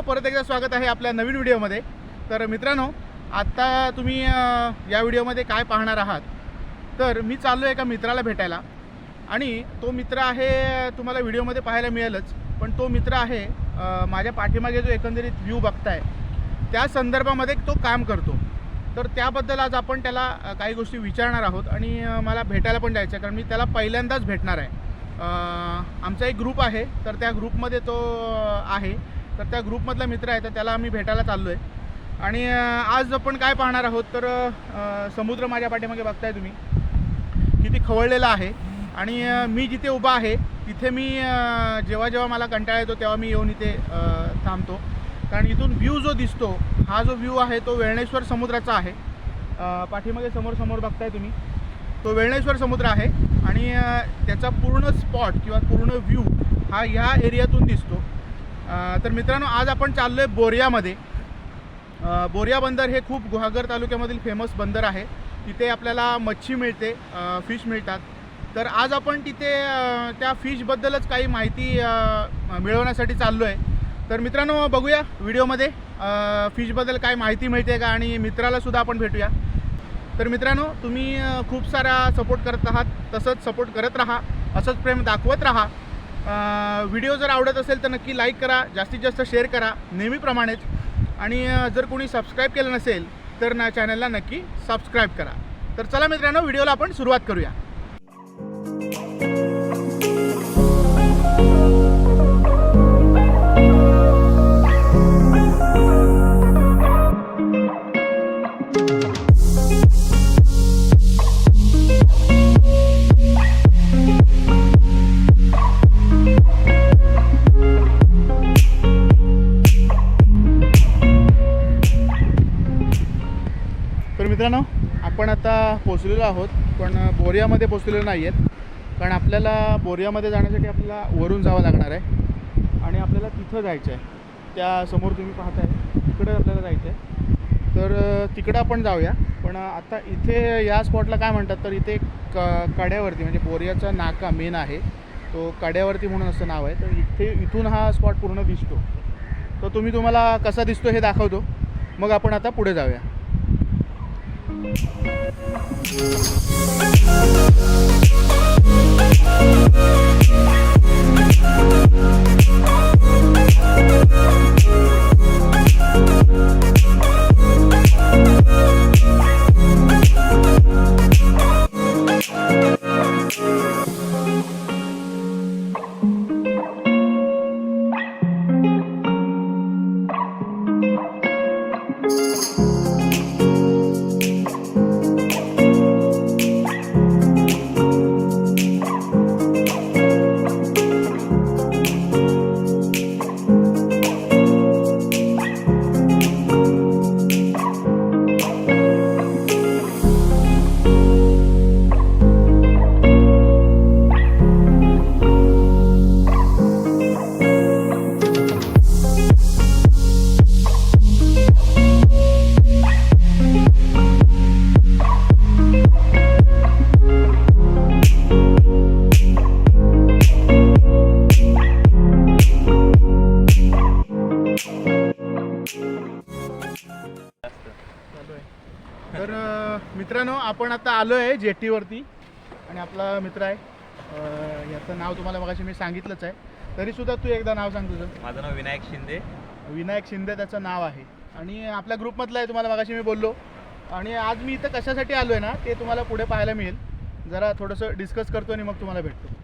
परत एकदा स्वागत आहे आपल्या नवीन व्हिडिओमध्ये। तर मित्रांनो, आता तुम्ही या व्हिडिओमध्ये काय पाहणार आहात, तर मी चाललो एका मित्राला भेटायला आणि तो मित्र आहे, तुम्हाला व्हिडिओमध्ये पाहायला मिळेलच, पण तो मित्र आहे माझ्या पाठीमागे जो एकंदरीत व्ह्यू बघताय त्या संदर्भामध्ये तो काम करतो। तर त्याबद्दल आज आपण त्याला काही गोष्टी विचारणार आहोत आणि मला भेटायला पण जायचं आहे, कारण मी त्याला पहिल्यांदाच भेटणार आहे। आमचा एक ग्रुप आहे, तर त्या ग्रुपमध्ये तो आहे, तर त्या ग्रुपमधला मित्र आहे, तर त्याला आम्ही भेटायला चाललो आहे। आणि आज आपण काय पाहणार आहोत, तर समुद्र माझ्या पाठीमागे बघताय तुम्ही किती खवळलेला आहे। आणि मी जिथे उभा आहे तिथे मी जेव्हा जेव्हा मला कंटाळा येतो तेव्हा मी येऊन इथे थांबतो, कारण इथून व्ह्यू जो दिसतो, हा जो व्ह्यू आहे तो वेळणेश्वर समुद्राचा आहे। पाठीमागे समोर बघताय तुम्ही, तो वेळणेश्वर समुद्र आहे आणि त्याचा पूर्ण स्पॉट किंवा पूर्ण व्ह्यू हा ह्या एरियातून दिसतो। तर मित्रांनो, आज आपण चाललो आहे बोरियामध्ये। बोरिया बंदर हे खूप गुहागर तालुक्यामधील फेमस बंदर आहे। तिथे आपल्याला मच्छी मिळते, फिश मिळतात। तर आज आपण तिथे त्या फिशबद्दलच काही माहिती मिळवण्यासाठी चाललो आहे। तर मित्रांनो, बघूया व्हिडिओमध्ये फिशबद्दल काय माहिती मिळते का, आणि मित्रालासुद्धा आपण भेटूया। तर मित्रांनो, तुम्ही खूप सारा सपोर्ट करत आहात, तसंच सपोर्ट करत राहा, असंच प्रेम दाखवत राहा। व्हिडिओ जर आवडत असेल तर नक्की लाईक करा, जास्तीत जास्त शेअर करा नेहमीप्रमाणेच, आणि जर कोणी सबस्क्राईब केलं नसेल तर ना चॅनलला नक्की सबस्क्राईब करा। तर चला मित्रांनो, व्हिडिओला आपण सुरुवात करूया। मित्रांनो, आपण आता पोचलेलो आहोत, पण बोरियामध्ये पोचलेलो नाही आहेत, कारण आपल्याला बोरियामध्ये जाण्यासाठी आपल्याला वरून जावं लागणार आहे आणि आपल्याला तिथं जायचं आहे। त्या समोर तुम्ही पाहताय तिकडे आपल्याला जायचं आहे, तर तिकडं आपण जाऊया। पण आता इथे या स्पॉटला काय म्हणतात, तर इथे कड्यावरती, म्हणजे बोरियाचा नाका मेन आहे तो कड्यावरती म्हणून असं नाव आहे। तर इथून हा स्पॉट पूर्ण दिसतो, तर तुम्हाला कसा दिसतो हे दाखवतो, मग आपण आता पुढे जाऊया। तर मित्रांनो, आपण आता आलो आहे जेटीवरती आणि आपला मित्र आहे, याचं नाव तुम्हाला मगाशी मी सांगितलंच आहे, तरीसुद्धा तू एकदा नाव सांग तुझं। माझं नाव विनायक शिंदे। विनायक शिंदे त्याचं नाव आहे आणि आपल्या ग्रुपमधलं आहे, तुम्हाला मगाशी मी बोललो। आणि आज मी इथं कशासाठी आलो आहे ना, ते तुम्हाला पुढे पाहायला मिळेल। जरा थोडंसं डिस्कस करतो आणि मग तुम्हाला भेटतो।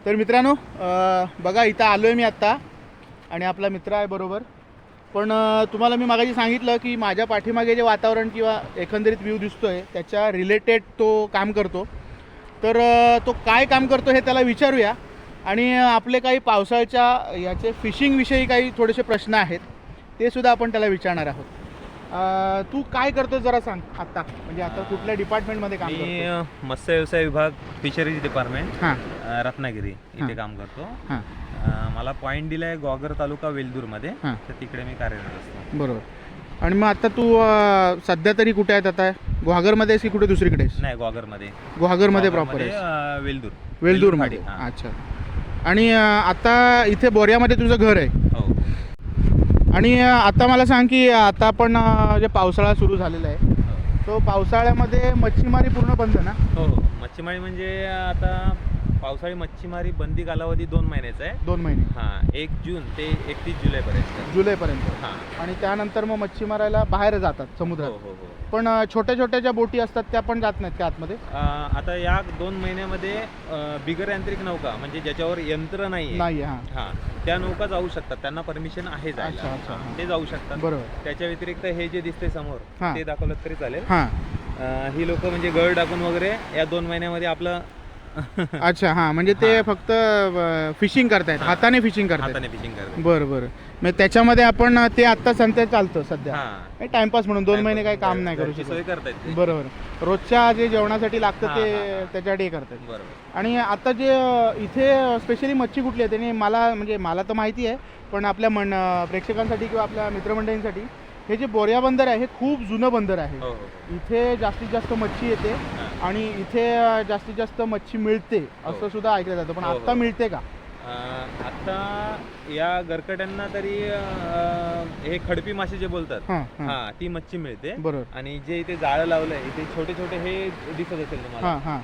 तर मित्रांनो, बघा इथं आलो आहे मी आत्ता आणि आपला मित्र आहे बरोबर। पण तुम्हाला मी मागाशी सांगितलं की माझ्या पाठीमागे जे वातावरण किंवा एकंदरीत व्ह्यू दिसतोय त्याच्या रिलेटेड तो काम करतो। तर तो काय काम करतो हे त्याला विचारूया, आणि आपले काही पावसाळ्याच्या याचे फिशिंगविषयी काही थोडेसे प्रश्न आहेत ते सुद्धा आपण त्याला विचारणार आहोत। तू काय करतो जरा सांग आता, म्हणजे आता कुठल्या डिपार्टमेंटमध्ये काम करतो? मी मत्स्य व्यवसाय विभाग फिशरीज डिपार्टमेंट रत्नागिरी इथे काम करतो। मला पॉइंट दिलाय गोगर तालुका वेलदूरमध्ये, तर तिकडे मी कार्यरत असतो। बरोबर। आणि मग आता तू सध्या तरी कुठे आहेत आता? गुहागरमध्ये आहेस की कुठे दुसरीकडे आहेस? नाही, गुहागरमध्ये. गुहागरमध्ये प्रॉपर आहे? वेल्दूर. वेल्दूरमध्ये. अच्छा. आणि आता इथे बोऱ्यामध्ये तुझं घर आहे? हो. आणि आता मला सांग की आता आपण जे पावसाळा सुरू झालेला आहे, तो पावसाळ्यामध्ये मच्छीमारी पूर्ण बंद ना? हो. मच्छीमारी म्हणजे आता पावसाळी मच्छीमारी बंदी कालावधी 2 महिन्याचा आहे. 2 महिने. हां, 1 जून ते 31 जुलैपर्यंत. जुलैपर्यंत. हां. आणि त्यानंतर मग मच्छी मारायला बाहेर जातात समुद्रात. हो. पण छोट्या छोट्या ज्या बोटी असतात त्या पण जात नाहीत त्या आतमध्ये? आता या 2 महिन्यामध्ये बिगर यांत्रिक नौका म्हणजे ज्याच्यावर यंत्र नाही. हां, त्या नौका जाऊ शकतात, त्यांना परमिशन आहे जायला. अच्छा. ते जाऊ शकतात. बरोबर. त्याच्या व्यतिरिक्त हे जे दिसते समोर ते दाखवलं तरी चालेल. ही लोक म्हणजे गळ टाकून वगैरे या 2 महिन्यामध्ये आपलं अच्छा. म्हणजे ते फक्त फिशिंग करतायत, हाताने फिशिंग करतायत. बरं. मग त्याच्यामध्ये आपण ते आत्ता सध्या चालतं सध्या टाइमपास म्हणून 2 महिने काही काम नाही करू शकत. बरोबर. रोजच्या जे जेवणासाठी लागतं ते त्याच्यासाठी करतात. बरोबर. आणि आता जे इथे स्पेशली मच्छी कुठली आहे त्याने मला तर माहिती आहे, पण आपल्या प्रेक्षकांसाठी किंवा आपल्या मित्रमंडळींसाठी हे जे बोऱ्या बंदर आहे हे खूप जुनं बंदर आहे. इथे जास्तीत जास्त मच्छी येते आणि इथे जास्तीत जास्त मच्छी मिळते असं सुद्धा ऐकलं जातं. पण आता मिळते का? आता या गरकट्यांना तरी हे खडपी मासे जे बोलतात ती मच्छी मिळते. बरोबर. आणि जे इथे जाळं लावलंय इथे छोटे छोटे हे दिसत असेल तुम्हाला.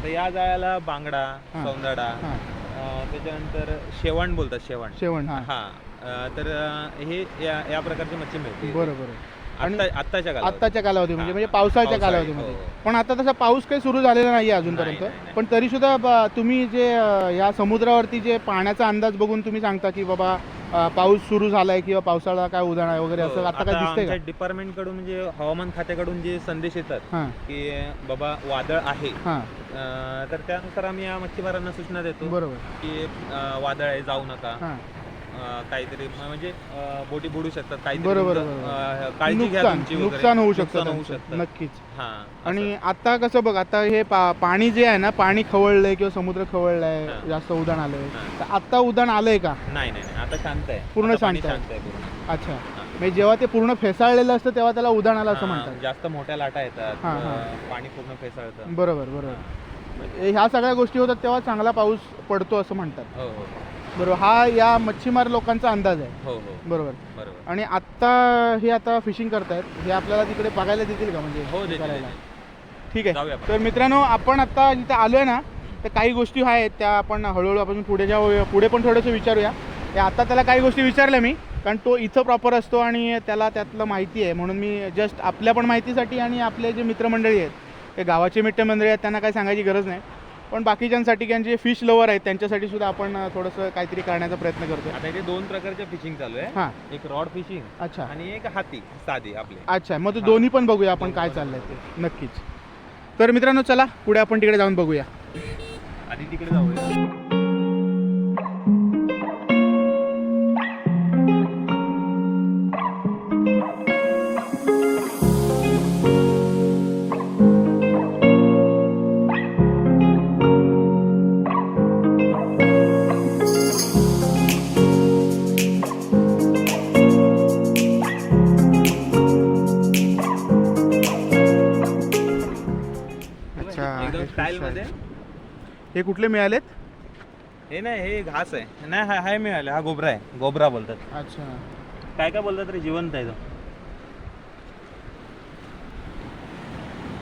तर या जाळ्याला बांगडा, सौंदाडा, त्याच्यानंतर शेवण बोलतात. शेवण. तर हे या प्रकारची मच्छी मिळते. बरोबर. आत्ताच्या कालावधी म्हणजे पावसाळ्याच्या कालावधीमध्ये. पण आता तसा पाऊस काही सुरू झालेला नाही अजूनपर्यंत. पण तरी सुद्धा तुम्ही जे या समुद्रावरती जे पाण्याचा अंदाज बघून तुम्ही सांगता की बाबा पाऊस सुरू झालाय किंवा पावसाळा काय उदाहरण आहे वगैरे असं आता काय दिसतंय का? डिपार्टमेंट कडून म्हणजे हवामान खात्याकडून जे संदेश येतात की बाबा वादळ आहे, तर त्यानुसार आम्ही या मच्छीमारांना सूचना देतो. बरोबर. की वादळ आहे, जाऊ नका. काहीतरी म्हणजे बोटी बुडू शकतात, काहीतरी. बरोबर. काळजी घ्या, नुकसान होऊ शकतं. नक्कीच. आणि आता कसं बघ, आता हे पाणी जे आहे ना, पाणी खवळलंय किंवा समुद्र खवळलाय, जास्त उधाण आलंय. तर आता उधाण आलंय का? नाही, आता शांत आहे, पूर्ण शांत आहे. अच्छा. म्हणजे जेव्हा ते पूर्ण फेसाळलेलं असतं तेव्हा त्याला उधाण आलं असं म्हणतात. जास्त मोठ्या लाटा येतात, पाणी पूर्ण फेसाळतं. बरोबर. ह्या सगळ्या गोष्टी होतात तेव्हा चांगला पाऊस पडतो असं म्हणतात. बरोबर. हा या मच्छीमार लोकांचा अंदाज आहे. बरोबर. आणि आता फिशिंग करतायत, हे आपल्याला तिकडे बघायला देतील का? म्हणजे करायला? ठीक आहे. तर मित्रांनो, आपण आता जिथे आलोय ना, तर काही गोष्टी आहेत त्या आपण हळूहळू आपण पुढे पण थोडंसं विचारूया. आता त्याला काही गोष्टी विचारल्या मी, कारण तो इथं प्रॉपर असतो आणि त्याला त्यातलं माहिती आहे, म्हणून मी जस्ट आपल्या पण माहितीसाठी आणि आपले जे मित्रमंडळी आहेत, ते गावाचे मित्रमंडळी आहेत, त्यांना काही सांगायची गरज नाही. पण बाकीच्यांसाठी जे फिश लवर आहेत त्यांच्यासाठी सुद्धा आपण थोडंसं काहीतरी करण्याचा प्रयत्न करतो. आता इथे 2 प्रकारच्या फिशिंग चालू आहे. एक रॉड फिशिंग. अच्छा. आणि एक हाती साधी आपली. अच्छा. मग दोन्ही पण बघूया आपण काय चाललंय ते. नक्कीच. तर मित्रांनो, चला पुढे आपण तिकडे जाऊन बघूया. आधी तिकडे जाऊया. हे कुठले मिळालेत? हे नाही, हे घास आहे. नाही, हाय मिळाले. हा गोबरा आहे. गोबरा बोलतात. अच्छा. काय बोलतात रे, जिवंत आहे तो.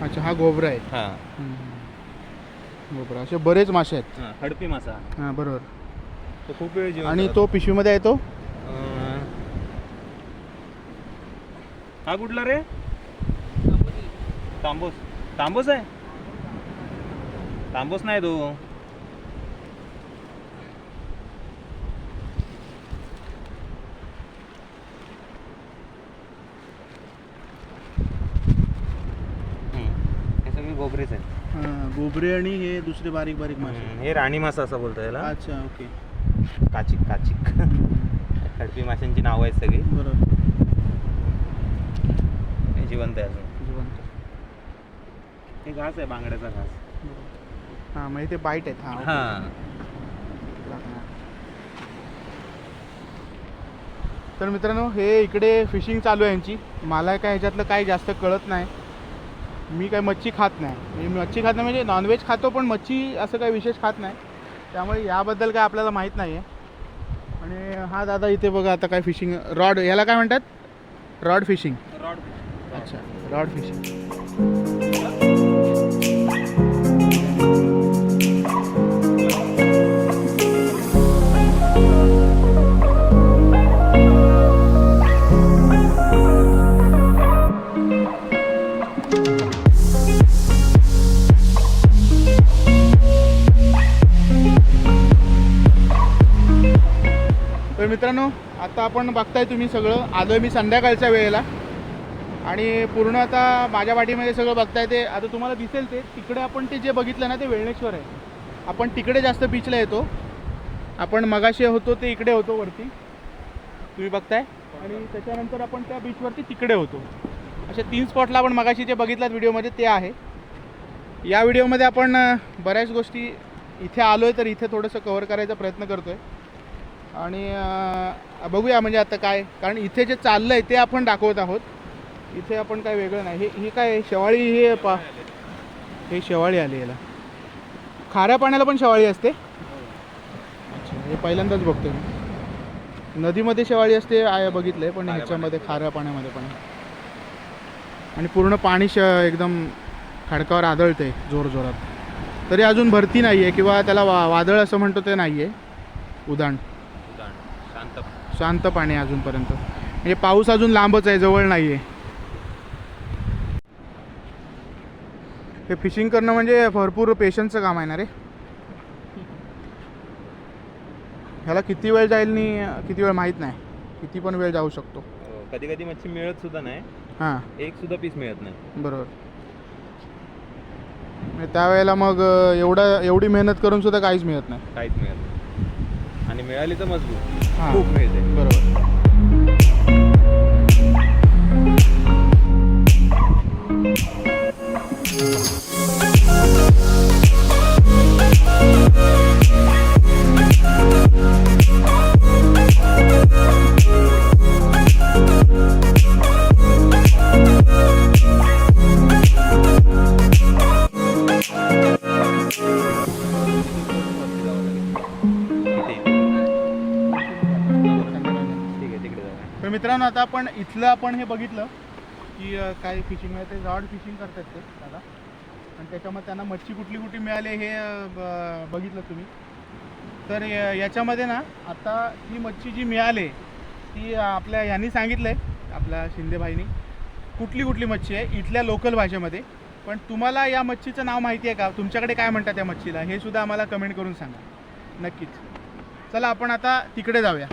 अच्छा, हा गोबरा आहे. गोबरा. असे बरेच मासे आहेत. खडपी मासा. बरोबर. तो खूप वेळ जिवंत. आणि तो पिशवीमध्ये आहे तो? हा कुठला रे? तांबूस आहे. तांबूस नाही तो. हे सगळे गोबरेच आहेत. गोबरे आणि हे दुसरे बारीक बारीक मासे. हे राणी मासा असं बोलतो याला. अच्छा. ओके. काचिक. खडपी माशांची नाव आहेत सगळी. बरोबर. हे जिवंत आहे अजून. जिवंत. हे घास आहे, बांगड्याचा घास. म्हणजे ते बाईट आहेत. तर मित्रांनो, हे इकडे फिशिंग चालू आहे यांची. मला काय ह्याच्यातलं काही जास्त कळत नाही, मी काही मच्छी खात नाही, मी मच्छी खात नाही म्हणजे नॉनव्हेज खातो पण मच्छी असं काही विशेष खात नाही, त्यामुळे याबद्दल काय आपल्याला माहीत नाही आहे. आणि हा दादा इथे बघा आता काय फिशिंग रॉड, याला काय म्हणतात? Rod fishing. अच्छा, रॉड फिशिंग. तर मित्रांनो, आता आपण बघताय तुम्ही सगळं, आलो आहे मी संध्याकाळच्या वेळेला आणि पूर्ण आता माझ्या पाठीमध्ये सगळं बघताय ते आता तुम्हाला दिसेल ते तिकडे आपण ते जे बघितलं ना ते वेळणेश्वर आहे. आपण तिकडे जास्त बीचला येतो, आपण मगाशी होतो ते इकडे होतो वरती तुम्ही बघताय, आणि त्याच्यानंतर आपण त्या बीचवरती तिकडे होतो. अशा 3 स्पॉटला आपण मगाशी जे बघितलात व्हिडिओमध्ये ते आहे. या व्हिडिओमध्ये आपण बऱ्याच गोष्टी इथे आलो आहे तर इथे थोडंसं कव्हर करायचा प्रयत्न करतो आहे आणि बघूया म्हणजे आता काय, कारण इथे जे चाललं आहे ते आपण दाखवत आहोत. इथे आपण काय वेगळं नाही. हे काय शेवाळी, हे शेवाळी आली, याला खाऱ्या पाण्याला पण शेवाळी असते. अच्छा, हे पहिल्यांदाच बघतोय मी. नदीमध्ये शेवाळी असते बघितलं आहे, पण ह्याच्यामध्ये खाऱ्या पाण्यामध्ये पण, आणि पूर्ण पाणी एकदम खडकावर आदळते जोरजोरात. तरी अजून भरती नाही आहे किंवा त्याला वादळ असं म्हणतो ते नाही आहे, उदाण शांत पाणी अजूनपर्यंत, म्हणजे पाऊस अजून लांबच आहे, जवळ नाही आहे. हे फिशिंग करणं म्हणजे भरपूर पेशन्सचं काम आहे ना रे. ह्याला किती वेळ जाईल आणि किती वेळ माहीत नाही, किती पण वेळ जाऊ शकतो. कधी कधी मच्छी मिळत सुद्धा नाही, हां, एक सुद्धा पीस मिळत नाही. बरोबर. त्यावेळेला मग एवढी मेहनत करून सुद्धा काहीच मिळत नाही, काहीच मिळत नाही, आणि मिळाली तर मजबूत हां, खूप मिळते. बरोबर. तर मित्रांनो, आता आपण इथलं आपण हे बघितलं की काय फिशिंग आहे ते रॉड फिशिंग करतात ते दादा, आणि त्याच्यामध्ये त्यांना मच्छी कुठली कुठली मिळाली हे बघितलं तुम्ही. तर याच्यामध्ये ना आता ही मच्छी जी मिळाली ती आपल्या ह्यांनी सांगितलं आहे, आपल्या शिंदेभाईनी, कुठली कुठली मच्छी आहे इथल्या लोकल भाषेमध्ये. पण तुम्हाला या मच्छीचं नाव माहिती आहे का? तुमच्याकडे काय म्हणतात त्या मच्छीला हे सुद्धा आम्हाला कमेंट करून सांगा नक्कीच. चला आपण आता तिकडे जाऊया.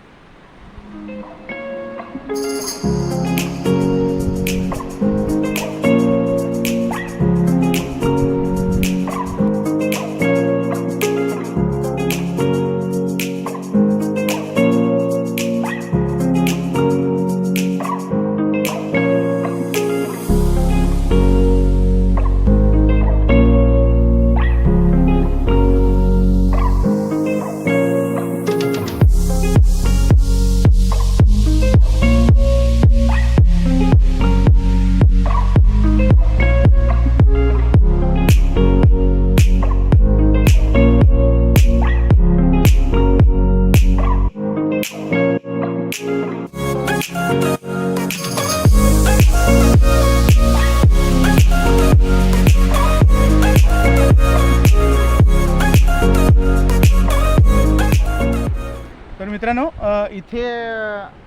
मित्रांनो, इथे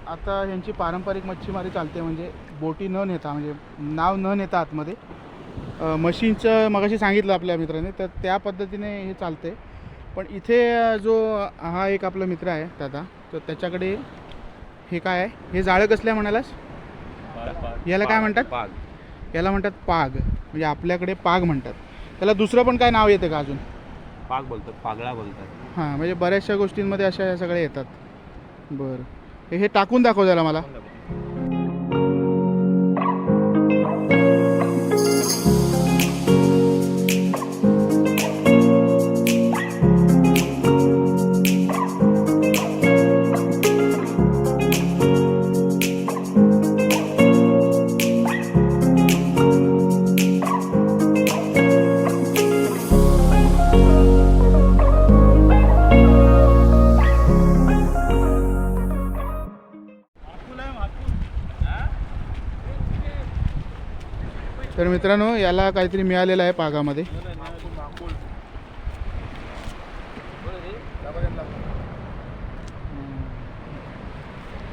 आता ह्यांची पारंपरिक मच्छीमारी चालते, म्हणजे बोटी न नेता, म्हणजे नाव न नेता आतमध्ये मशीनचं मगाशी सांगितलं आपल्या मित्राने, तर त्या पद्धतीने हे चालते. पण इथे जो हा एक आपला मित्र आहे दादा, तर त्याच्याकडे हे काय आहे, हे जाळं कसल्या म्हणालास? याला काय म्हणतात? पाग. याला म्हणतात पाग, म्हणजे आपल्याकडे पाग म्हणतात. त्याला दुसरं पण काय नाव येतं का अजून? पाग बोलतात, पागळा बोलतात. हां, म्हणजे बऱ्याचशा गोष्टींमध्ये अशा या सगळ्या येतात. बरं, हे टाकून दाखव जरा मला. मित्रांनो याला काहीतरी मिळालेलं आहे पागामध्ये.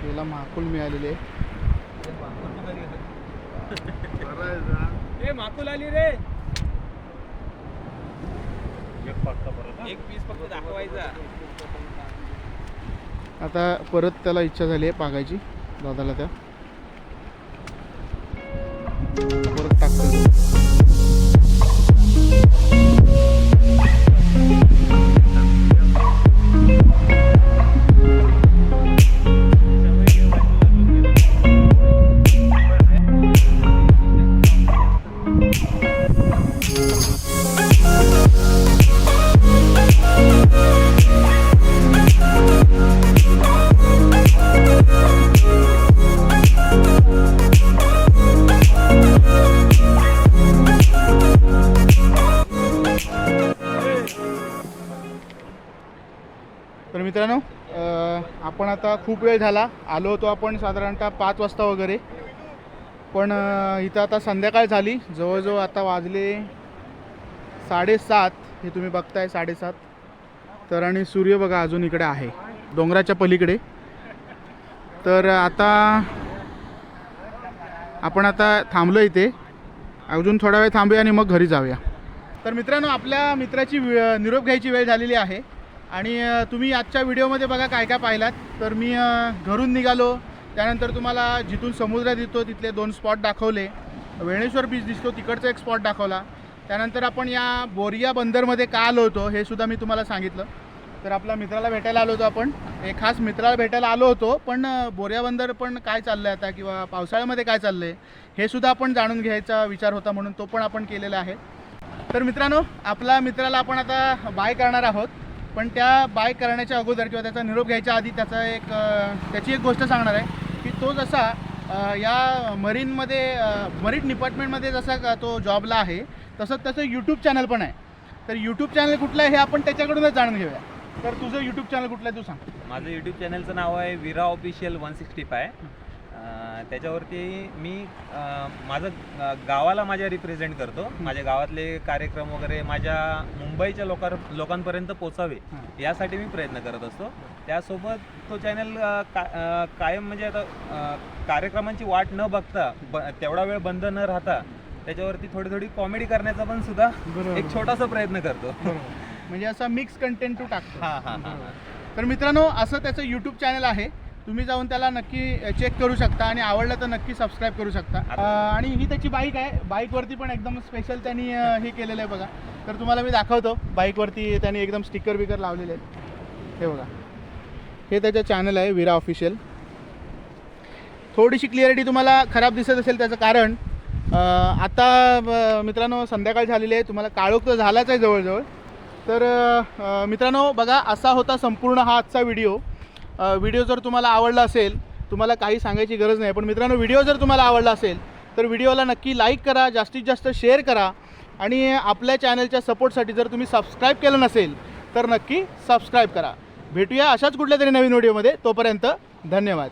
याला माकुल मिळालेले आहे. माकुल आली रे. एक पीस फक्त दाखवायचा. आता परत त्याला इच्छा झाली आहे पागायची दादाला. त्या परत टाकतो. तर मित्रांनो आपण आता खूप वेळ झाला आलो होतो आपण साधारणतः 5 वाजता वगैरे, पण इथं आता संध्याकाळ झाली. जवळजवळ आता वाजले 7:30. हे तुम्ही बघताय 7:30. तर आणि सूर्य बघा अजून इकडे आहे डोंगराच्या पलीकडे. तर आता आपण आता थांबलो इथे, अजून थोडा वेळ थांबूया आणि मग घरी जाऊया. तर मित्रांनो आपल्या मित्राची निरोप घ्यायची वेळ झालेली आहे आणि तुम्ही आजच्या व्हिडिओमध्ये बघा काय काय पाहिलात. तर मी घरून निघालो, त्यानंतर तुम्हाला जिथून समुद्र दिसतो तिथले 2 स्पॉट दाखवले. वेणेश्वर बीच दिसतो तिकडचा एक स्पॉट दाखवला. त्यानंतर आपण या बोरिया बंदरमध्ये का आलो होतो हे सुद्धा मी तुम्हाला सांगितलं. तर आपल्या मित्राला भेटायला आलो होतो आपण, एक खास मित्राला भेटायला आलो होतो, पण बोरिया बंदर पण काय चाललं आहे आता किंवा पावसाळ्यामध्ये काय चाललं आहे हे सुद्धा आपण जाणून घ्यायचा विचार होता, म्हणून तो पण आपण केलेला आहे. तर मित्रांनो आपल्या मित्राला आपण आता बाय करणार आहोत, पण त्या बाय करण्याच्या अगोदर किंवा त्याचा निरोप घ्यायच्या आधी त्याची एक गोष्ट सांगणार आहे की तो जसा या मरीन डिपार्टमेंटमध्ये जसा तो जॉबला आहे तसंच त्याचं यूट्यूब चॅनल पण आहे. तर यूट्यूब चॅनल कुठलं आहे हे आपण त्याच्याकडूनच जाणून घेऊया. तर तुझं यूट्यूब चॅनल कुठलं आहे तू सांग. माझं यूट्यूब चॅनलचं नाव आहे विरा ऑफिशियल 165. त्याच्यावरती मी माझं गावाला माझ्या रिप्रेझेंट करतो. माझ्या गावातले कार्यक्रम वगैरे माझ्या मुंबईच्या लोकांपर्यंत पोचावे यासाठी मी प्रयत्न करत असतो. त्यासोबत तो चॅनल कायम म्हणजे आता कार्यक्रमांची वाट न बघता तेवढा वेळ बंद न राहता त्याच्यावरती थोडी कॉमेडी करण्याचा पण सुद्धा एक छोटासा प्रयत्न करतो. म्हणजे असा मिक्स कंटेंट तू टाकतो. हां. तर मित्रांनो असं त्याचं यूट्यूब चॅनल आहे, तुम्ही जाऊन त्याला नक्की चेक करू शकता आणि आवडलं तर नक्की सबस्क्राईब करू शकता. आणि ही त्याची बाईक आहे, बाईकवरती पण एकदम स्पेशल त्यांनी हे केलेलं आहे बघा. तर तुम्हाला मी दाखवतो, बाईकवरती त्यांनी एकदम स्टिकर बिकर लावलेले आहेत. हे बघा, हे त्याचं चॅनल आहे विरा ऑफिशियल. थोडीशी क्लिअरिटी तुम्हाला खराब दिसत असेल त्याचं कारण आता मित्रांनो संध्याकाळ झालेली आहे, तुम्हाला काळोख तर झालाच आहे जवळजवळ. तर मित्रांनो बघा असा होता संपूर्ण हा आजचा व्हिडिओ. व्हिडिओ जर तुम्हाला आवडला असेल, तुम्हाला काही सांगायची गरज नाही, पण मित्रांनो व्हिडिओ जर तुम्हाला आवडला असेल तर व्हिडिओला नक्की लाईक करा, जास्तीत जास्त शेअर करा आणि आपल्या चॅनलच्या सपोर्टसाठी जर तुम्ही सबस्क्राईब केलं नसेल तर नक्की सबस्क्राईब करा. भेटूया अशाच कुठल्या तरी नवीन व्हिडिओमध्ये. तोपर्यंत धन्यवाद.